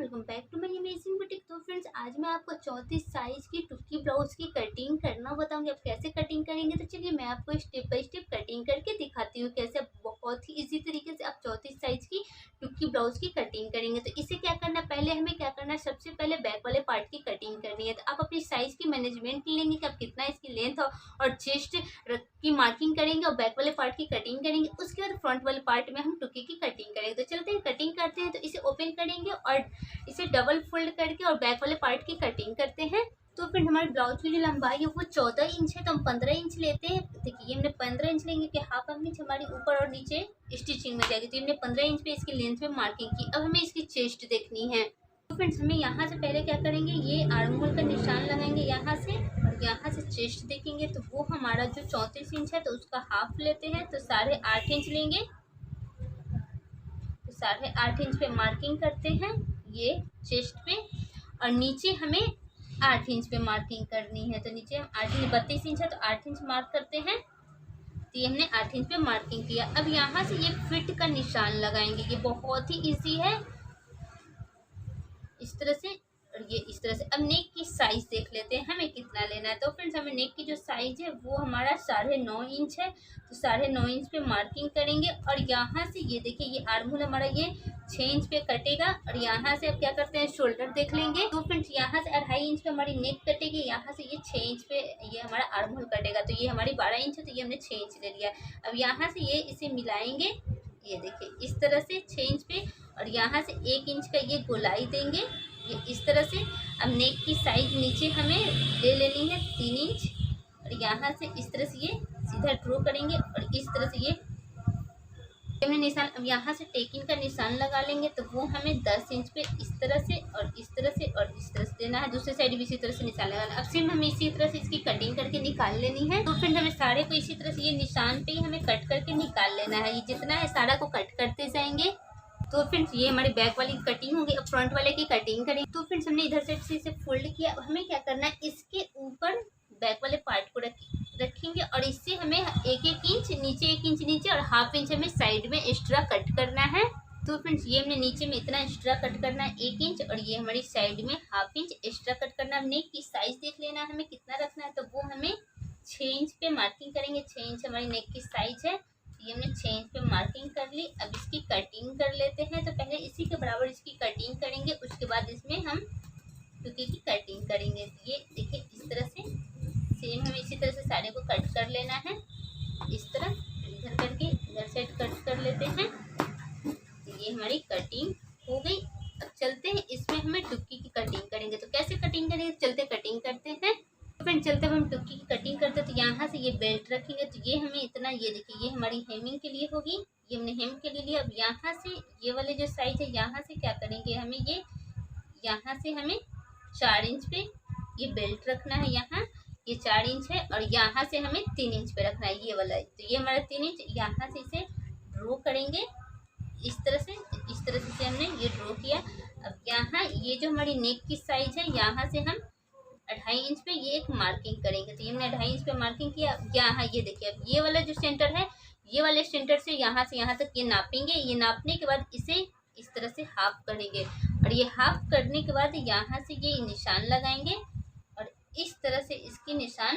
Welcome back to my amazing boutique. तो friends, आज मैं आपको 34 साइज की टुक्की ब्लाउज की कटिंग करना बताऊंगी। आप कैसे कटिंग करेंगे, तो चलिए मैं आपको स्टेप बाय स्टेप कटिंग करके दिखाती हूँ कैसे आप बहुत ही इजी तरीके से आप 34 साइज की टुक्की ब्लाउज की कटिंग करेंगे। तो इसे क्या करना है, पहले हमें क्या करना है, सबसे पहले बैक वाले पार्ट की कटिंग करनी है। तो आप अपनी साइज की मैनेजमेंट लेंगे कि आप कितना इसकी लेंथ और चेस्ट की मार्किंग करेंगे और बैक वाले पार्ट की कटिंग करेंगे। उसके बाद फ्रंट वाले पार्ट में हम टुक्की की कटिंग करेंगे। तो चलते हैं कटिंग करते हैं। तो इसे ओपन करेंगे और इसे डबल फोल्ड करके और बैक वाले पार्ट की कटिंग करते हैं। तो फिर हमारे ब्लाउज की जो लंबाई है वो 14 इंच है, तो हम 15 इंच लेते हैं। देखिए हमने 15 इंच लेंगे कि हाफ इंच हमारी ऊपर और नीचे स्टिचिंग में जाएगी। तो हमने 15 इंच पे इसकी लेंथ में मार्किंग की। अब हमें इसकी चेस्ट देखनी है। तो फ्रेंड्स, हमें यहाँ से पहले क्या करेंगे, ये आर्म होल का निशान लगाएंगे यहाँ से, और यहाँ से चेस्ट देखेंगे। तो वो हमारा जो 34 इंच है तो उसका हाफ लेते हैं, तो 8.5 इंच लेंगे। तो 8.5 इंच पे मार्किंग करते हैं ये चेस्ट पे, और नीचे हमें 8 इंच पे मार्किंग करनी है। तो नीचे हम 32 इंच है तो 8 इंच मार्क करते हैं। तो ये हमने 8 इंच पे मार्किंग किया। अब यहाँ से ये फिट का निशान लगाएंगे। ये बहुत ही इजी है, इस तरह से और ये इस तरह से। अब नेक की साइज देख लेते हैं हमें कितना लेना है। तो फ्रेंड्स, हमें नेक की जो साइज है वो हमारा 9.5 इंच है। तो 9.5 इंच पे मार्किंग करेंगे, और यहाँ से ये देखिए ये आर्म होल हमारा ये 6 इंच पे कटेगा। और यहाँ से अब क्या करते हैं, शोल्डर देख लेंगे। तो फ्रेंड्स, यहाँ से 2.5 इंच पे हमारी नेक कटेगी, यहाँ से ये 6 इंच पे ये हमारा आर्म होल कटेगा। तो ये हमारी 12 इंच है, तो ये हमने 6 इंच ले लिया। अब यहाँ से ये इसे मिलाएंगे, ये देखिए इस तरह से 6 इंच पे, और यहाँ से 1 इंच का ये गोलाई देंगे, ये इस तरह से। अब नेक की साइज नीचे हमें ले लेनी है 3 इंच, और यहाँ से इस तरह से ये सीधा ड्रॉ करेंगे, और इस तरह से ये हमें निशान। अब यहाँ से टेकिंग का निशान लगा लेंगे, तो वो हमें 10 इंच पे इस तरह से और इस तरह से और इस तरह से देना है। दूसरी साइड भी इसी तरह से निशान लगाना है। अब सिर्फ हमें इसी तरह से इसकी कटिंग करके निकाल लेनी है। तो फिर हमें सारे को इसी तरह से ये निशान पे ही हमें कट करके निकाल लेना है। ये जितना है सारा को कट करते जाएंगे। तो फ्रेंड्स, ये हमारी बैक वाली कटिंग होगी। अब फ्रंट वाले की कटिंग करेंगे। तो फ्रेंड्स, हमने इधर से इसे फोल्ड किया। अब हमें क्या करना है, इसके ऊपर बैक वाले पार्ट को रखेंगे, और इससे हमें 1-1 इंच नीचे, 1 इंच नीचे और हाफ इंच हमें साइड में एक्स्ट्रा कट करना है। तो फ्रेंड्स, ये हमने नीचे में इतना एक्स्ट्रा कट करना है 1 इंच, और ये हमारी साइड में हाफ इंच एक्स्ट्रा कट करना है। नेक की साइज देख लेना है हमें कितना रखना है। तो वो हमें 6 इंच पे मार्किंग करेंगे। 6 इंच हमारी नेक की साइज है। ये हमने 6 इंच पे मार्किंग कर ली। अब इसकी कटिंग कर लेते हैं। तो पहले इसी के बराबर इसकी कटिंग करेंगे, उसके बाद इसमें हम टुकी की कटिंग करेंगे। तो ये देखिए इस तरह से सेम हमें इसी तरह से सारे को कट कर लेना है, इस तरह इधर करके इधर साइड कट कर लेते हैं। तो ये हमारी कटिंग हो गई। अब चलते हैं इसमें हमें टुक्की की कटिंग करेंगे। तो कैसे कटिंग करेंगे, चलते कटिंग करते हैं। फ्रेंड, चलते हुए हम टुक्की की कटिंग करते हैं। तो यहाँ से ये बेल्ट रखेंगे। तो ये हमें इतना, ये देखिए ये हमारी हेमिंग के लिए होगी, ये हमने हेम के लिए लिया। अब यहाँ से ये वाले जो साइज है, यहाँ से क्या करेंगे, हमें ये यहाँ से हमें 4 इंच पे ये बेल्ट रखना है। यहाँ ये 4 इंच है, और यहाँ से हमें 3 इंच पे रखना है ये वाला। तो ये हमारा 3 इंच, यहाँ से इसे ड्रॉ करेंगे इस तरह से। इस तरह से हमने ये ड्रॉ किया। अब यहाँ ये जो हमारी नेक की साइज है, यहाँ से हम 2.5 इंच पे ये एक मार्किंग करेंगे। तो ये हमने 2.5 इंच पे मार्किंग किया। यहाँ ये देखिए, अब ये वाला जो सेंटर है, ये वाले सेंटर से यहाँ तक ये नापेंगे। ये नापने के बाद इसे इस तरह से हाफ करेंगे, और ये हाफ करने के बाद यहाँ से ये निशान लगाएंगे, और इस तरह से इसकी निशान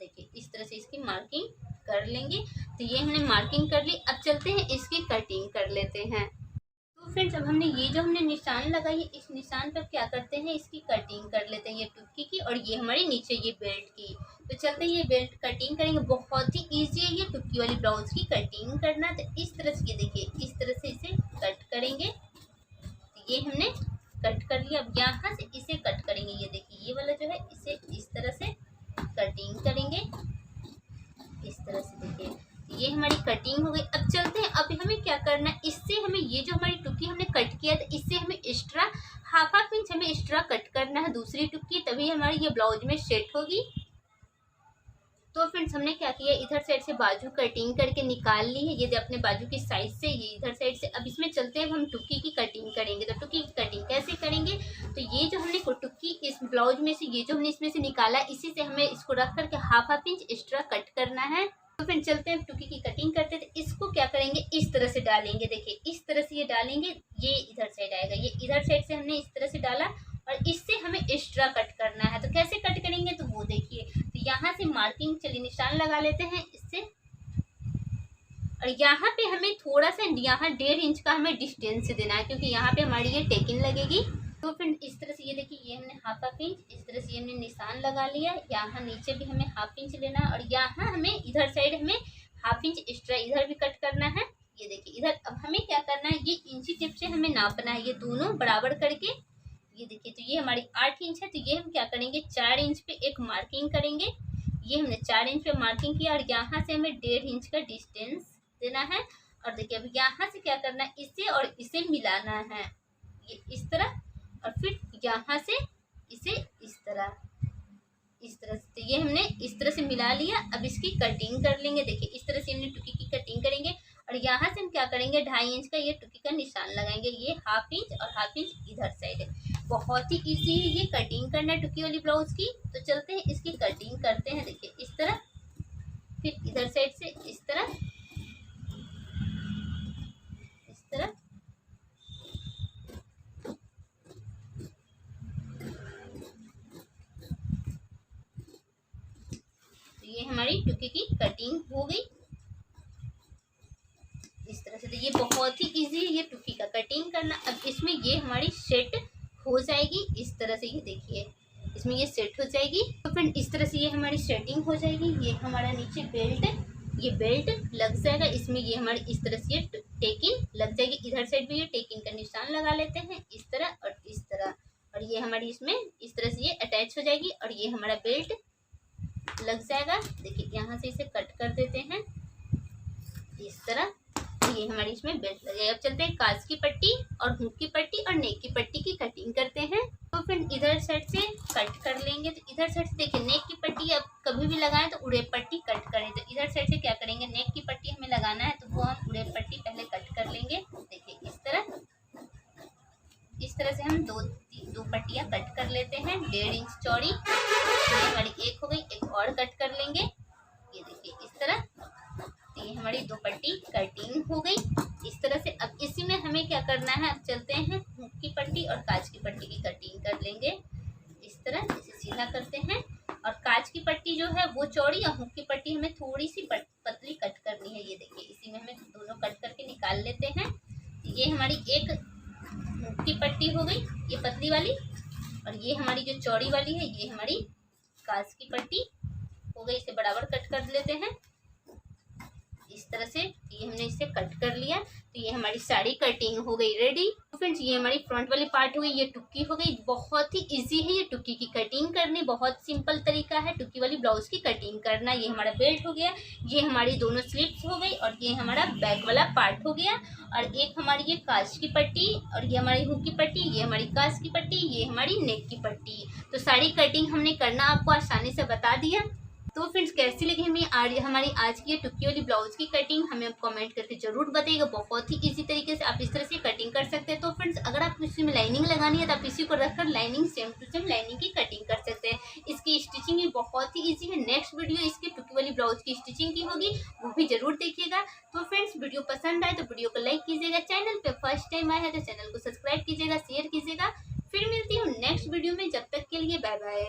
देखिए इस तरह से इसकी मार्किंग कर लेंगे। तो ये हमने मार्किंग कर ली। अब चलते हैं इसकी कटिंग कर लेते हैं। तो फ्रेंड्स, अब हमने ये जो हमने निशान लगाई है, इस निशान पर क्या करते हैं, इसकी कटिंग कर लेते हैं ये टुक्की की, और ये हमारी नीचे ये बेल्ट की। तो चलते हैं ये बेल्ट कटिंग करेंगे। बहुत ही इजी है ये टुक्की वाली ब्लाउज की कटिंग करना। तो इस तरह से ये देखिए इस तरह से इसे कट करेंगे। तो ये हमने कट कर लिया। अब यहाँ से इसे कट करेंगे। ये देखिए ये वाला जो है, इसे इस तरह से कटिंग करेंगे, इस तरह से देखिए ये हमारी कटिंग हो गई। अब चलते हैं, अब हमें क्या करना है, इससे हमें ये जो हमारी टुक्की हमने कट किया था, इससे हमें एक्स्ट्रा हाफ इंच हमें एक्स्ट्रा कट करना है दूसरी टुक्की, तभी हमारी ये ब्लाउज में सेट होगी। तो फ्रेंड्स, हमने क्या किया, इधर साइड से बाजू कटिंग करके निकाल ली है, ये अपने बाजू की साइज से, ये इधर साइड से। अब इसमें चलते हैं, हम टुक्की की कटिंग करेंगे। तो टुक्की की कटिंग कैसे करेंगे, तो ये जो हमने टुक्की इस ब्लाउज में से, ये जो हमने इसमें से निकाला, इसी से हमें इसको रख करके हाफ इंच एक्स्ट्रा कट करना है। तो फिर चलते हैं टुक्की की कटिंग करते हैं। तो इसको क्या करेंगे, इस तरह से डालेंगे। देखिए इस तरह से ये डालेंगे, ये इधर साइड आएगा, ये इधर साइड से हमने इस तरह से डाला और इससे हमें एक्स्ट्रा कट करना है। तो कैसे कट करेंगे तो वो देखिए, तो यहाँ से मार्किंग चलिए निशान लगा लेते हैं इससे, और यहाँ पे हमें थोड़ा सा यहाँ 1.5 इंच का हमें डिस्टेंस से देना है, क्योंकि यहाँ पे हमारी ये टेकिंग लगेगी। तो फिर इस तरह से ये देखिए, ये हमने हाफ इंच इस तरह से हमने निशान लगा लिया। यहाँ नीचे भी हमें हाफ इंच लेना है और यहाँ हमें इधर साइड हमें हाफ इंच एक्स्ट्रा इधर भी कट करना है। ये देखिए इधर अब हमें क्या करना है, ये इंची टिप से हमें नापना है, ये दोनों बराबर करके। ये देखिए तो ये हमारी 8 इंच है, तो ये हम क्या करेंगे 4 इंच पे एक मार्किंग करेंगे। ये हमने 4 इंच पे मार्किंग किया और यहाँ से हमें 1.5 इंच का डिस्टेंस देना है। और देखिए अब यहाँ से क्या करना है, इसे और इसे मिलाना है, ये इस तरह, और फिर यहाँ से इसे इस तरह से। तो ये हमने इस तरह से मिला लिया। अब इसकी कटिंग कर लेंगे। देखिए इस तरह से हमने टुकी की कटिंग करेंगे और यहाँ से हम क्या करेंगे 2.5 इंच का ये टुकी का निशान लगाएंगे। ये हाफ इंच और हाफ इंच इधर साइड है। बहुत ही इजी है ये कटिंग करना है टुकी वाली ब्लाउज की। तो चलते हैं इसकी कटिंग करते हैं। देखिए इस तरह, फिर इधर साइड से इस तरह, इस तरह, ये हमारी टुकी की कटिंग हो गई इस तरह से। तो ये बहुत ही इजी है ये टुकी का कटिंग करना। अब इसमें ये हमारी सेट हो जाएगी इस तरह से। ये देखिए इसमें ये सेट हो जाएगी। तो फ्रेंड इस तरह से ये हमारी सेटिंग हो जाएगी। ये हमारा नीचे बेल्ट, ये बेल्ट लग जाएगा इसमें। ये हमारी इस तरह से ये टेकिंग लग जाएगी। इधर साइड भी ये टेकिंग का निशान लगा लेते हैं इस तरह और इस तरह, और ये हमारी इसमें इस तरह से ये अटैच हो जाएगी और ये हमारा बेल्ट लग जाएगा। देखिए यहाँ से इसे कट कर देते हैं इस तरह। ये हमारी इसमें बेल्ट लग जाएगा। अब चलते हैं काज की पट्टी और हुक की पट्टी और नेक की पट्टी की कटिंग करते हैं। तो फिर इधर साइड से कट कर लेंगे। तो इधर साइड से देखिए नेक की पट्टी अब कभी भी लगाएं तो उड़े पट्टी कट करें। तो इधर साइड से क्या करेंगे, नेक की पट्टी हमें लगाना है तो वो हम उड़े पट्टी पहले कट कर लेंगे। देखिए इस तरह से हम दो पट्टियां कट कर लेते हैं 1.5 इंच चौड़ी। ये हमारी एक हो गई, एक और कट कर लेंगे। ये देखिए इस तरह। तो ये हमारी 2 पट्टी कटिंग हो गई इस तरह से। अब इसी में हमें क्या करना है, अब चलते हैं हुक की पट्टी और काज की पट्टी की कटिंग कर लेंगे इस तरह। इसे सीधा करते हैं और काज की पट्टी जो है वो चौड़ी और हुक की पट्टी हमें थोड़ी सी पतली कट करनी है। ये देखिए इसी में हमें दोनों कट करके निकाल लेते हैं। ये हमारी एक हुक की पट्टी हो गई, ये पतली वाली, और ये हमारी जो चौड़ी वाली है ये हमारी काज की पट्टी हो गई। इसे बराबर कट कर लेते हैं इस तरह से। ये हमने इसे कट कर लिया। तो ये हमारी साड़ी कटिंग हो गई रेडी। तो फ्रेंड्स ये हमारी फ्रंट वाली पार्ट हो गई, ये टुक्की हो गई। बहुत ही इजी है ये टुक्की की कटिंग करनी, बहुत सिंपल तरीका है टुक्की वाली ब्लाउज की कटिंग करना। ये हमारा बेल्ट हो गया, ये हमारी दोनों स्लीव्स हो गई और ये हमारा बैक वाला पार्ट हो गया। और एक हमारी ये काज की पट्टी और ये हमारी हुक की पट्टी, ये हमारी काज की पट्टी, ये हमारी नेक की पट्टी। तो साड़ी कटिंग हमने करना आपको आसानी से बता दिया। तो फ्रेंड्स कैसी लगी हमारी आज की ये टुक्की वाली ब्लाउज की कटिंग, हमें आप कमेंट करके जरूर बताइएगा। बहुत ही इजी तरीके से आप इस तरह से कटिंग कर सकते हैं। तो फ्रेंड्स अगर आप इसी में लाइनिंग लगानी है तो आप इसी को रखकर lining same to same lining की कटिंग कर सकते हैं। इसकी स्टिचिंग भी बहुत ही इजी है। नेक्स्ट वीडियो इसकी टुक्की वाली ब्लाउज की स्टिचिंग की होगी, वो भी जरूर देखिएगा। तो फ्रेंड्स वीडियो पसंद आए तो वीडियो को लाइक कीजिएगा, चैनल पे फर्स्ट टाइम आए हैं तो चैनल को सब्सक्राइब कीजिएगा, शेयर कीजिएगा। फिर मिलती हूँ नेक्स्ट वीडियो में, जब तक के लिए बाय बाय।